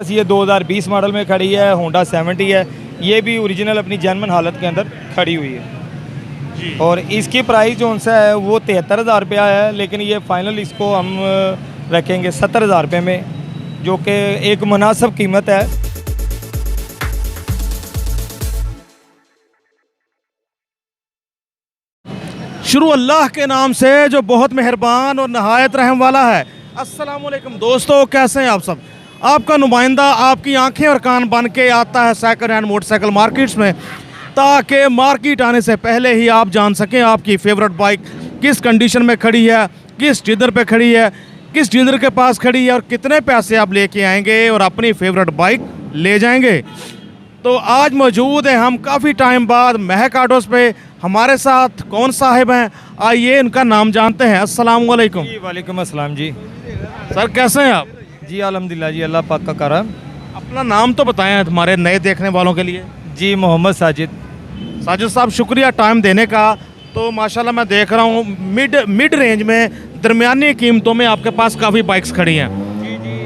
ये 2020 मॉडल में खड़ी है, होंडा 70 है। ये भी ओरिजिनल अपनी जेन्युइन हालत के अंदर खड़ी हुई है जी। और इसकी प्राइस जो सा है वो 73,000 रुपया है, लेकिन ये फाइनल इसको हम रखेंगे 70,000 रुपये में, जो कि एक मुनासिब कीमत है। शुरू अल्लाह के नाम से जो बहुत मेहरबान और नहायत रहम वाला है। अस्सलाम वालेकुम दोस्तों, कैसे हैं आप सब। आपका नुमाइंदा आपकी आंखें और कान बन के आता है सेकंड हैंड मोटरसाइकिल मार्केट्स में, ताकि मार्केट आने से पहले ही आप जान सकें आपकी फेवरेट बाइक किस कंडीशन में खड़ी है, किस डीलर पे खड़ी है, किस डीलर के पास खड़ी है और कितने पैसे आप लेके आएंगे और अपनी फेवरेट बाइक ले जाएंगे। तो आज मौजूद हैं हम काफ़ी टाइम बाद महक ऑटोज़ पे। हमारे साथ कौन साहिब हैं, आइए इनका नाम जानते हैं। अस्सलाम वालेकुम। जी वालेकुम अस्सलाम जी। सर कैसे हैं आप। जी अल्हम्दुलिल्लाह जी, अल्लाह पाक का करम। अपना नाम तो बताएं हमारे नए देखने वालों के लिए। जी मोहम्मद साजिद। साजिद साहब शुक्रिया टाइम देने का। तो माशाल्लाह मैं देख रहा हूँ मिड रेंज में दरमियानी कीमतों में आपके पास काफ़ी बाइक्स खड़ी हैं। जी जी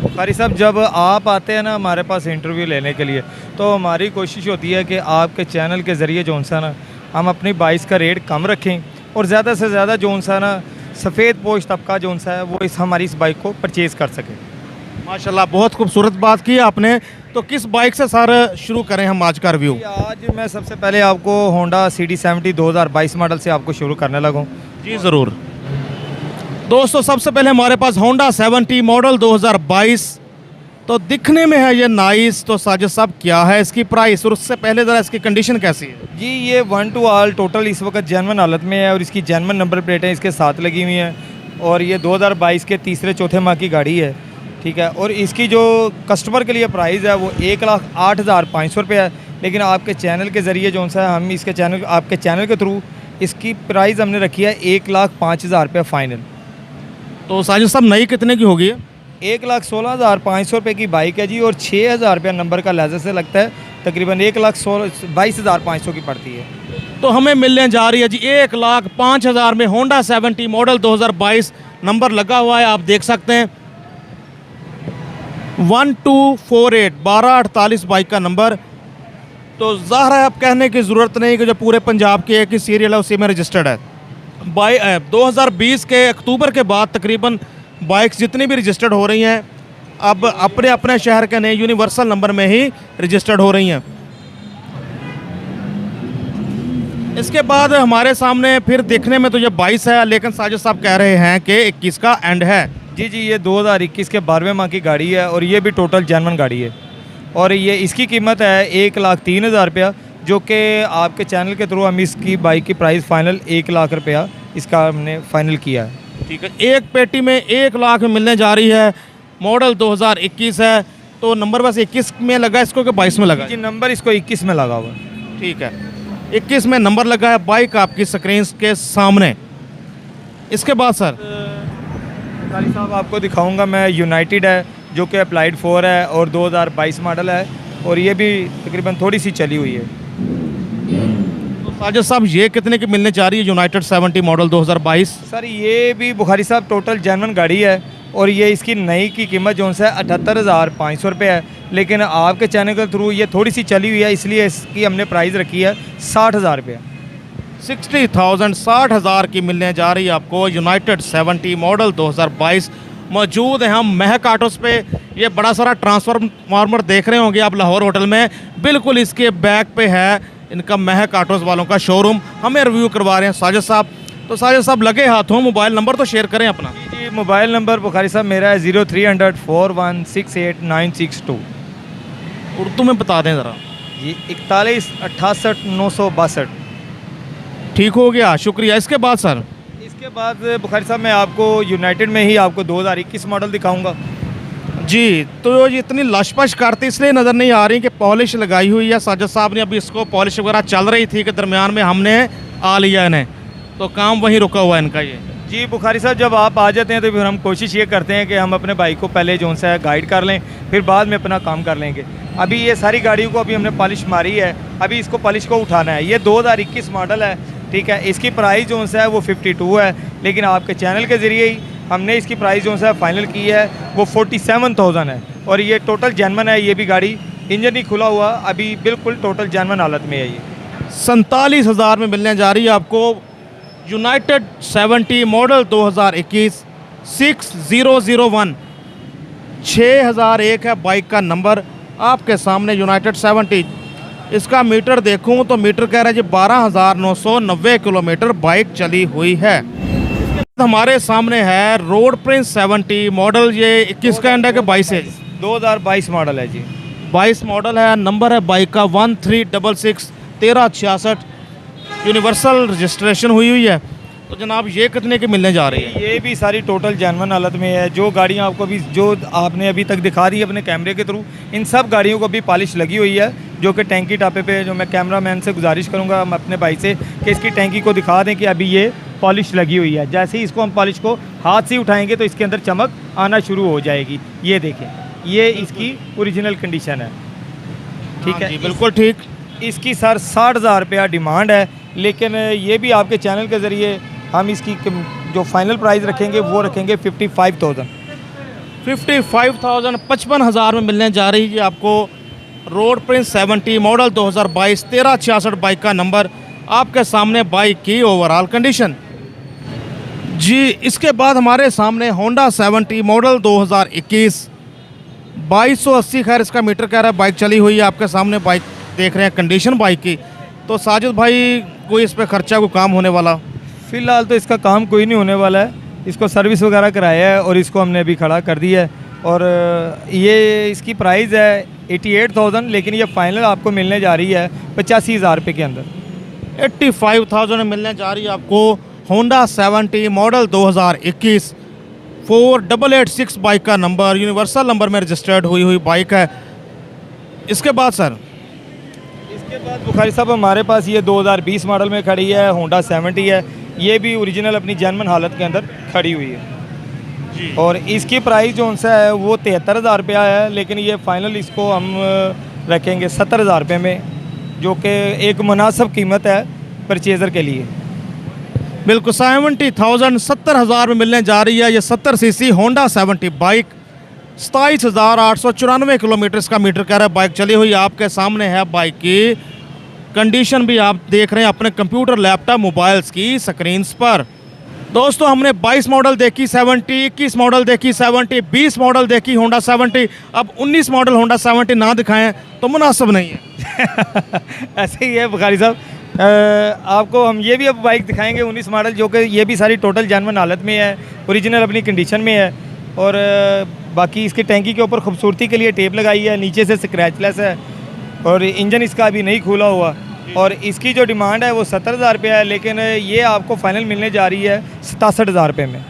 बुखारी साहब, जब आप आते हैं ना हमारे पास इंटरव्यू लेने के लिए, तो हमारी कोशिश होती है कि आपके चैनल के ज़रिए जो सा ना हम अपनी बाइक्स का रेट कम रखें और ज़्यादा से ज़्यादा जो सा ना सफ़ेद पोश तबका जो सा है वो हमारी इस बाइक को परचेज़ कर सके। माशाल्लाह बहुत खूबसूरत बात की आपने। तो किस बाइक से सर शुरू करें हम आज का रिव्यू। आज मैं सबसे पहले आपको होंडा CD70 2022 मॉडल से आपको शुरू करने लगा। जी ज़रूर दोस्तों, सबसे पहले हमारे पास होंडा 70 मॉडल 2022। तो दिखने में है ये नाइस। तो साजिद साहब क्या है इसकी प्राइस और उससे पहले ज़रा इसकी कंडीशन कैसी है। जी ये 1 to all टोटल इस वक्त जेन्युइन हालत में है और इसकी जेन्युइन नंबर प्लेटें इसके साथ लगी हुई हैं और ये 2022 के तीसरे चौथे माह की गाड़ी है, ठीक है। और इसकी जो कस्टमर के लिए प्राइस है वो 1,08,500 रुपये है, लेकिन आपके चैनल के ज़रिए जो सा हम इसके चैनल आपके चैनल के थ्रू इसकी प्राइस हमने रखी है 1,05,000 रुपये फ़ाइनल। तो साजिद साहब नई कितने की होगी। 1,16,500 रुपये की बाइक है जी और 6,000 रुपया नंबर का लेज़र से लगता है, तकरीबन 1,22,500 की पड़ती है। तो हमें मिलने जा रही है जी 1,05,000 में होंडा 70 मॉडल 2022 नंबर लगा हुआ है। आप देख सकते हैं 1248 1248 बाइक का नंबर। तो ज़ाहिर है अब कहने की ज़रूरत नहीं कि जो पूरे पंजाब के एक ही सीरियल है उसी में रजिस्टर्ड है। 2020 के अक्टूबर के बाद तकरीबन बाइक्स जितनी भी रजिस्टर्ड हो रही हैं अब अपने अपने शहर के नए यूनिवर्सल नंबर में ही रजिस्टर्ड हो रही हैं। इसके बाद हमारे सामने फिर देखने में तो ये 22 है, लेकिन साजिद साहब कह रहे हैं कि 21 का एंड है। जी जी ये 2021 के 12वें माह की गाड़ी है और ये भी टोटल जेन्युइन गाड़ी है और ये इसकी कीमत है 1,03,000 रुपया, जो कि आपके चैनल के थ्रू हम इसकी बाइक की प्राइस फ़ाइनल 1,00,000 रुपया इसका हमने फ़ाइनल किया है। ठीक है, एक पेटी में 1,00,000 में मिलने जा रही है। मॉडल 2021 है। तो नंबर बस 21 में लगा इसको कि 22 में लगा। जी नंबर इसको 21 में लगा हुआ है। ठीक है, 21 में नंबर लगा है। बाइक आपकी स्क्रीन के सामने। इसके बाद सर साहब आपको दिखाऊंगा मैं यूनाइटेड है, जो कि अप्लाइड 4 है और 2022 मॉडल है और ये भी तकरीबन थोड़ी सी चली हुई है। तो साजिद साहब ये कितने की मिलने जा रही है यूनाइटेड 70 मॉडल 2022। सर ये भी बुखारी साहब टोटल जेन्युइन गाड़ी है और ये इसकी नई की कीमत जो है 78,500 रुपये है, लेकिन आपके चैनल के थ्रू ये थोड़ी सी चली हुई है, इसलिए इसकी हमने प्राइस रखी है 60,000 रुपये। 60,000 60,000 की मिलने जा रही है आपको यूनाइटेड 70 मॉडल 2022। मौजूद हैं हम महक ऑटोज़ पे। ये बड़ा सारा ट्रांसफार्मर देख रहे होंगे आप लाहौर होटल में, बिल्कुल इसके बैक पे है इनका महक ऑटोज़ वालों का शोरूम। हमें रिव्यू करवा रहे हैं साजिद साहब। तो साजिद साहब लगे हाथों मोबाइल नंबर तो शेयर करें अपना। जी मोबाइल नंबर बुखारी साहब मेरा है 0300 4168962। उर्दू में बता दें ज़रा। जी 41 68 962। ठीक हो गया, शुक्रिया। इसके बाद सर इसके बाद बुखारी साहब मैं आपको यूनाइटेड में ही आपको 2021 मॉडल दिखाऊंगा। जी तो ये इतनी लशपश करती इसलिए नज़र नहीं आ रही कि पॉलिश लगाई हुई है। साजिद साहब ने अभी इसको पॉलिश वगैरह चल रही थी कि दरमियान में हमने आ लिया इन्हें, तो काम वहीं रुका हुआ है इनका। ये जी बुखारी साहब जब आप आ जाते हैं तो फिर हम कोशिश ये करते हैं कि हम अपने बाइक को पहले जो सा है गाइड कर लें, फिर बाद में अपना काम कर लेंगे। अभी ये सारी गाड़ियों को अभी हमने पॉलिश मारी है, अभी इसको पॉलिश को उठाना है। ये 2021 मॉडल है, ठीक है। इसकी प्राइस जो सा है वो 52 है, लेकिन आपके चैनल के ज़रिए ही हमने इसकी प्राइस जो सा फाइनल की है वो 47,000 है। और ये टोटल जेन्युइन है। ये भी गाड़ी इंजन ही खुला हुआ, अभी बिल्कुल टोटल जेन्युइन हालत में है ये। 47,000 में मिलने जा रही है आपको यूनाइटेड 70 मॉडल 2021 6001 6001 है बाइक का नंबर आपके सामने यूनाइटेड 70। इसका मीटर देखूं तो मीटर कह रहा है जी 12,990 किलोमीटर बाइक चली हुई है। हमारे सामने है रोड प्रिंस 70 मॉडल, ये 21 का एंड है कि 22 है? 2022 मॉडल है जी। 22 मॉडल है। नंबर है बाइक का 1366 1366, यूनिवर्सल रजिस्ट्रेशन हुई है। तो जनाब ये कितने की मिलने जा रही है? ये भी सारी टोटल जेन्युइन हालत में है। जो गाड़ियाँ आपको अभी जो आपने अभी तक दिखा दी है अपने कैमरे के थ्रू, इन सब गाड़ियों को भी पॉलिश लगी हुई है, जो कि टैंकी टापे पे, जो मैं कैमरामैन से गुजारिश करूँगा हम अपने भाई से कि इसकी टैंकी को दिखा दें कि अभी ये पॉलिश लगी हुई है। जैसे ही इसको हम पॉलिश को हाथ से उठाएंगे तो इसके अंदर चमक आना शुरू हो जाएगी। ये देखें, ये इसकी ओरिजिनल कंडीशन है। ठीक है, बिल्कुल ठीक। इसकी सर 60,000 रुपया डिमांड है, लेकिन ये भी आपके चैनल के ज़रिए हम इसकी जो फाइनल प्राइस रखेंगे वो रखेंगे 55,000। 55,000 55,000 में मिलने जा रही है आपको रोड प्रिंस 70 मॉडल 2022 1366 बाइक का नंबर आपके सामने बाइक की ओवरऑल कंडीशन जी। इसके बाद हमारे सामने होंडा 70 मॉडल 2021 2280, खैर इसका मीटर कह रहा है बाइक चली हुई है। आपके सामने बाइक देख रहे हैं कंडीशन बाइक की। तो साजिद भाई कोई इस पे खर्चा को काम होने वाला? फ़िलहाल तो इसका काम कोई नहीं होने वाला है। इसको सर्विस वगैरह कराया है और इसको हमने अभी खड़ा कर दिया है। और ये इसकी प्राइस है 88,000, लेकिन ये फाइनल आपको मिलने जा रही है 85,000 रुपये के अंदर। 85,000 में मिलने जा रही है आपको होंडा 70 मॉडल 2021 4886 बाइक का नंबर, यूनिवर्सल नंबर में रजिस्टर्ड हुई बाइक है। इसके बाद सर, इसके बाद बुखारी साहब हमारे पास ये 2020 मॉडल में खड़ी है होंडा 70 है। ये भी ओरिजिनल अपनी जेन्युइन हालत के अंदर खड़ी हुई है जी। और इसकी प्राइस जो सा है वो 73,000 रुपया है, लेकिन ये फाइनल इसको हम रखेंगे 70,000 रुपये में, जो कि एक मुनासिब कीमत है परचेज़र के लिए। बिल्कुल 70,000 70,000 में मिलने जा रही है ये 70 सीसी होंडा 70 बाइक। 27,894 किलोमीटर इसका मीटर कह रहा है बाइक चली हुई। आपके सामने है बाइक की कंडीशन भी आप देख रहे हैं अपने कंप्यूटर लैपटॉप मोबाइल्स की स्क्रीन्स पर। दोस्तों हमने 22 मॉडल देखी 70, 21 मॉडल देखी 70, 20 मॉडल देखी होंडा 70, अब 19 मॉडल होंडा 70 ना दिखाएं तो मुनासिब नहीं है। ऐसे ही है बुखारी साहब। आपको हम ये भी अब बाइक दिखाएंगे 19 मॉडल, जो कि ये भी सारी टोटल जेन्युइन हालत में है, ओरिजिनल अपनी कंडीशन में है। और बाकी इसकी टैंकी के ऊपर खूबसूरती के लिए टेप लगाई है, नीचे से स्क्रैचलेस है और इंजन इसका अभी नहीं खुला हुआ। और इसकी जो डिमांड है वो 70,000 रुपये है, लेकिन ये आपको फाइनल मिलने जा रही है 67,000 रुपये में।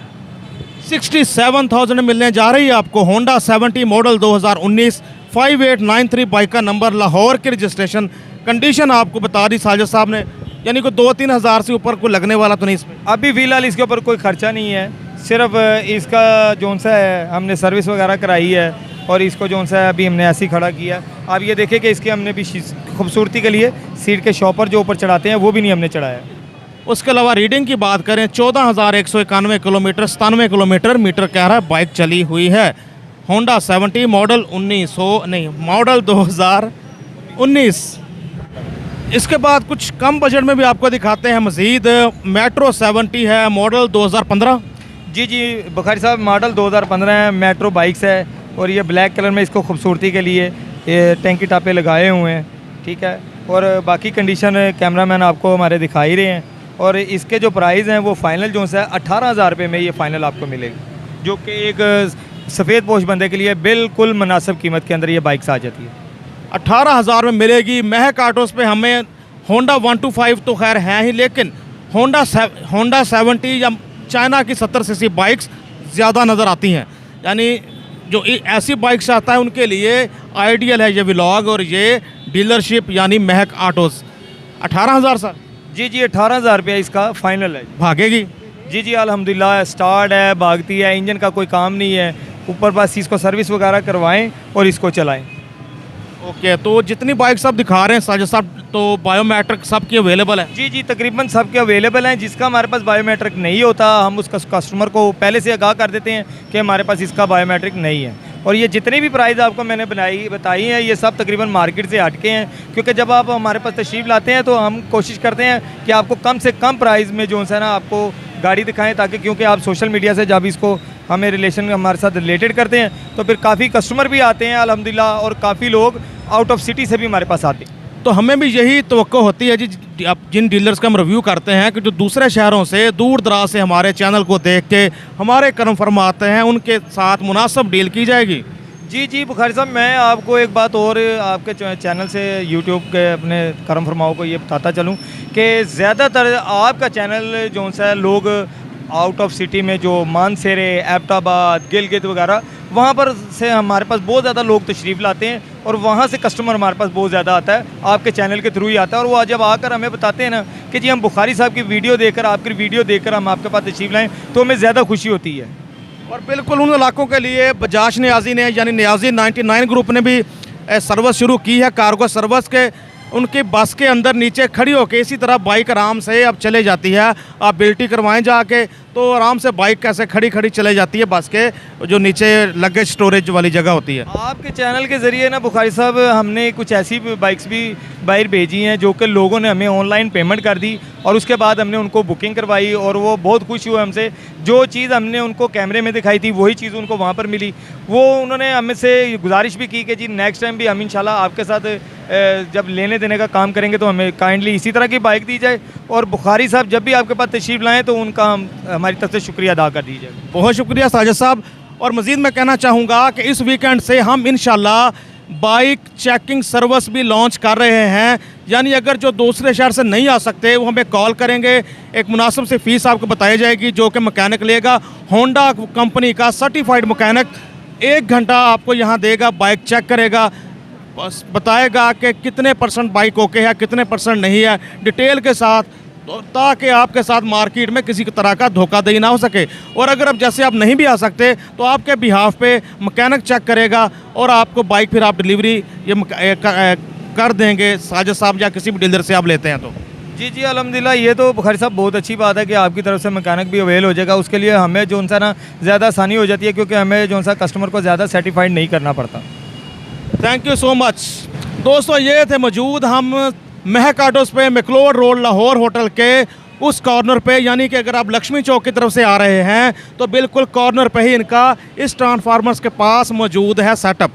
67,000 में मिलने जा रही है आपको होंडा 70 मॉडल 2019 5893 बाइक का नंबर, लाहौर की रजिस्ट्रेशन। कंडीशन आपको बता दी साजिद साहब ने, यानी कोई 2-3 हज़ार से ऊपर कोई लगने वाला तो नहीं इसमें? अभी फ़िलहाल इसके ऊपर कोई ख़र्चा नहीं है, सिर्फ इसका जोन सा है हमने सर्विस वगैरह कराई है और इसको जोन सा है अभी हमने ऐसे ही खड़ा किया। आप ये देखें कि इसके हमने भी खूबसूरती के लिए सीट के शॉपर जो ऊपर चढ़ाते हैं वो भी नहीं हमने चढ़ाया। उसके अलावा रीडिंग की बात करें 14,191 किलोमीटर 97 किलोमीटर मीटर कह रहा है बाइक चली हुई है। Honda 70 model 2019। इसके बाद कुछ कम बजट में भी आपको दिखाते हैं मज़ीद। मेट्रो 70 है मॉडल 2015। जी बुखारी साहब मॉडल 2015 है, मेट्रो बाइक्स है और ये ब्लैक कलर में इसको खूबसूरती के लिए ये टैंकी टापे लगाए हुए हैं। ठीक है, और बाकी कंडीशन कैमरामैन आपको हमारे दिखा ही रहे हैं। और इसके जो प्राइस हैं वो फाइनल जो है 18,000 रुपये में ये फ़ाइनल आपको मिलेगी, जो कि एक सफ़ेद पोश बंदे के लिए बिल्कुल मुनासिब कीमत के अंदर ये बाइक्स आ जाती है। 18,000 में मिलेगी। महक ऑटोस पे हमें होंडा 125 तो खैर हैं ही, लेकिन होंडा 70 या चाइना की 70 सीसी बाइक्स ज़्यादा नज़र आती हैं। यानी जो ऐसी बाइक्स आता है उनके लिए आइडियल है ये व्लॉग और ये डीलरशिप यानी महक ऑटोस। 18,000 सर? जी 18,000 रुपया इसका फ़ाइनल है। भागेगी? जी अल्हम्दुलिल्लाह स्टार्ट है, भागती है, इंजन का कोई काम नहीं है। ऊपर बस इसको सर्विस वगैरह करवाएं और इसको चलाएं। ओके, तो जितनी बाइक्स आप दिखा रहे हैं साजिद साहब, तो बायोमेट्रिक सबकी अवेलेबल है? जी तकरीबन सबके अवेलेबल हैं। जिसका हमारे पास बायोमेट्रिक नहीं होता हम उसका कस्टमर को पहले से आगाह कर देते हैं कि हमारे पास इसका बायोमेट्रिक नहीं है। और ये जितनी भी प्राइस आपको मैंने बताई हैं ये सब तकरीबन मार्केट से हटके हैं, क्योंकि जब आप हमारे पास तशरीफ़ लाते हैं तो हम कोशिश करते हैं कि आपको कम से कम प्राइस में जो है ना आपको गाड़ी दिखाएं, ताकि क्योंकि आप सोशल मीडिया से जब इसको हमें रिलेशन हमारे साथ रिलेटेड करते हैं तो फिर काफ़ी कस्टमर भी आते हैं अल्हम्दुलिल्लाह, और काफ़ी लोग आउट ऑफ सिटी से भी हमारे पास आते हैं। तो हमें भी यही तवक्को होती है जी, अब जिन डीलर्स का हम रिव्यू करते हैं कि जो दूसरे शहरों से दूर दराज से हमारे चैनल को देख के हमारे कर्म फरमाते हैं, उनके साथ मुनासिब डील की जाएगी। जी बुखारी साहब, मैं आपको एक बात और आपके चैनल से यूट्यूब के अपने करम फरमाओ को ये बताता चलूँ कि ज़्यादातर आपका चैनल जो सा लोग आउट ऑफ सिटी में जो मानसेरे, एबटाबाद, गिलगित वगैरह वहाँ पर से हमारे पास बहुत ज़्यादा लोग तशरीफ़ लाते हैं, और वहाँ से कस्टमर हमारे पास बहुत ज़्यादा आता है, आपके चैनल के थ्रू ही आता है। और वो जब आकर हमें बताते हैं ना कि जी हम बुखारी साहब की वीडियो देखकर, आपकी वीडियो देखकर हम आपके पास तशरीफ़ लाएँ, तो हमें ज़्यादा खुशी होती है। और बिल्कुल उन इलाकों के लिए बजाज नियाज़ी ने यानी नियाज़ी 99 ग्रुप ने भी सर्विस शुरू की है, कार्गो सर्विस के। उनकी बस के अंदर नीचे खड़ी होकर इसी तरह बाइक आराम से अब चले जाती है। आप बिल्टी करवाएं जाके तो आराम से बाइक कैसे खड़ी खड़ी चले जाती है बस के जो नीचे लगेज स्टोरेज वाली जगह होती है। आपके चैनल के ज़रिए ना बुखारी साहब हमने कुछ ऐसी बाइक्स भी बाहर भेजी हैं जो कि लोगों ने हमें ऑनलाइन पेमेंट कर दी, और उसके बाद हमने उनको बुकिंग करवाई, और वो बहुत खुश हुए हमसे। जो चीज़ हमने उनको कैमरे में दिखाई थी वही चीज़ उनको वहाँ पर मिली। वो उन्होंने हमें से गुजारिश भी की कि जी नेक्स्ट टाइम भी हम इंशाल्लाह आपके साथ जब लेने देने का काम करेंगे तो हमें काइंडली इसी तरह की बाइक दी जाए, और बुखारी साहब जब भी आपके पास तशरीफ़ लाएँ तो उनका हमारी तरफ से शुक्रिया अदा कर दीजिए। बहुत शुक्रिया साजिद साहब। और मज़ीद मैं कहना चाहूँगा कि इस वीकेंड से हम इंशाल्लाह बाइक चेकिंग सर्विस भी लॉन्च कर रहे हैं, यानी अगर जो दूसरे शहर से नहीं आ सकते वो हमें कॉल करेंगे, एक मुनासिब सी फ़ीस आपको बताई जाएगी जो कि मैकेनिक लेगा। होंडा कंपनी का सर्टिफाइड मैकेनिक 1 घंटा आपको यहाँ देगा, बाइक चेक करेगा, बस बताएगा कि कितने % बाइक ओके है, कितने % नहीं है, डिटेल के साथ, तो ताकि आपके साथ मार्केट में किसी तरह का धोखाधड़ी ना हो सके। और अगर अब जैसे आप नहीं भी आ सकते तो आपके बिहाफ पे मैकेनिक चेक करेगा और आपको बाइक फिर आप डिलीवरी ये कर देंगे साजिद साहब या किसी भी डीलर से आप लेते हैं तो। जी अल्हम्दुलिल्लाह, ये तो बुखारी साहब बहुत अच्छी बात है कि आपकी तरफ से मैकेनिक भी अवेल हो जाएगा। उसके लिए हमें जो सा ना ज़्यादा आसानी हो जाती है, क्योंकि हमें जो सा कस्टमर को ज़्यादा सर्टिफाइड नहीं करना पड़ता। Thank you so much. दोस्तों ये थे मौजूद हम महक ऑटोस पे मैक्लोड रोड लाहौर होटल के उस कॉर्नर पे, यानी कि अगर आप लक्ष्मी चौक की तरफ से आ रहे हैं तो बिल्कुल कॉर्नर पे ही इनका इस ट्रांसफार्मर्स के पास मौजूद है सेटअप।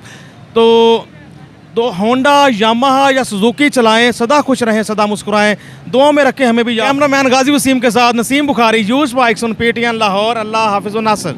तो होंडा, यामाहा या सुजुकी चलाएं, सदा खुश रहें, सदा मुस्कुराएं, दुआ में रखें हमें भी। कैमरामैन गाजी वसीम के साथ Naseem Bukhari, used bikes on PTN Lahore. अल्लाह हाफिज़ व नासिर।